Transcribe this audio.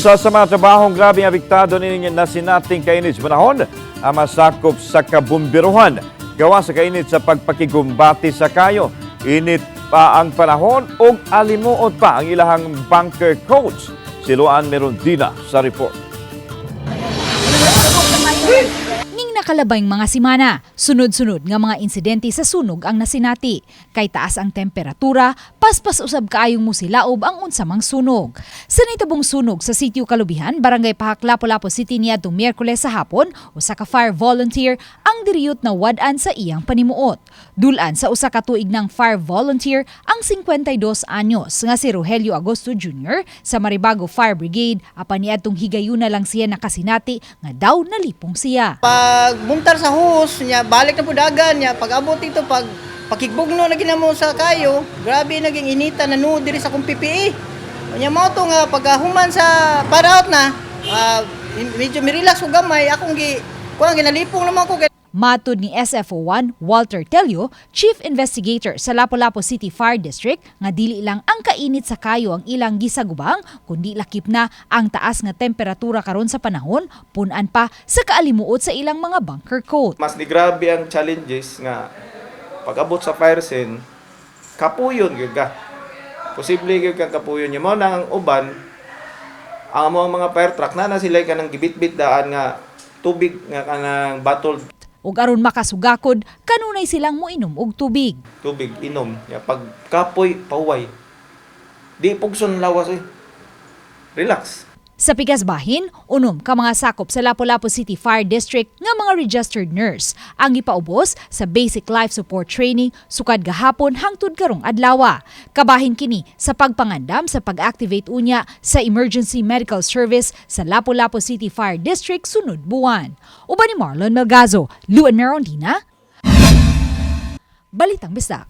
Usa sa mga trabahong grabe nga apektado ninyo na sinating kainit sa panahon ang masakop sa kabumbiruhan. Gawa sa kainit sa pagpakigumbati sa kayo. Init pa ang panahon ug alimuot pa ang ilahang bunker coats. Si Luan Merondina sa report. Ning nakalabayng mga simana, sunod-sunod nga mga insidente sa sunog ang nasinati. Kay taas ang temperatura, paspas usab kaayong musilaob ang unsamang sunog. Sa nitabong sunog sa Sitio Kalubihan, Barangay Pahak, Lapu-Lapu City niadtong Miyerkules sa hapon, usa ka fire volunteer ang diriyot na wad-an sa iyang panimuot. Dulan sa usa ka tuig ng fire volunteer ang 52 anyos nga si Rogelio Agosto Jr. sa Maribago Fire Brigade, apan niadtong higayuna lang siya nakasinati nga daw nalipong siya. Pag buntar sa hus niya, balik na po dagan niya. Pag abot ito, pag pakigbugno na ginamo sa kayo, grabe naging inita na nuod diri sa kong PPE. Nya mo to nga pag human sa para out na, medyo mirelax ko gamay, akong ginalipong naman ko. Matud ni SFO1 Walter Telio, Chief Investigator sa Lapu-Lapu City Fire District, nga dili lang ang kainit sa kayo ang ilang gisagubang, kundi lakip na ang taas nga temperatura karon sa panahon, punan pa sa kaalimuot sa ilang mga bunker coat. Mas ni grabe ang challenges nga pag-abot sa fire scene, kapuyon gyud ka. Posible gyud kang kapuyon. Mo na ang uban, ang mga fire truck na sila kanang gibit-bit daan nga tubig nga kanang bottle. Ug aron makasugakod, kanunay silang moinom og tubig. Tubig inom. Ya pag kapoy paway. Di pugson lawas Relax. Sa Pigasbahin, unom ka mga sakop sa Lapu-Lapu City Fire District nga mga registered nurse ang ipaubos sa basic life support training sukad gahapon hangtod karong adlaw. Kabahin kini sa pagpangandam sa pag-activate unya sa emergency medical service sa Lapu-Lapu City Fire District sunod buwan. Uban ni Marlon Melgazo, Luan Merondina, Balitang Bisdak.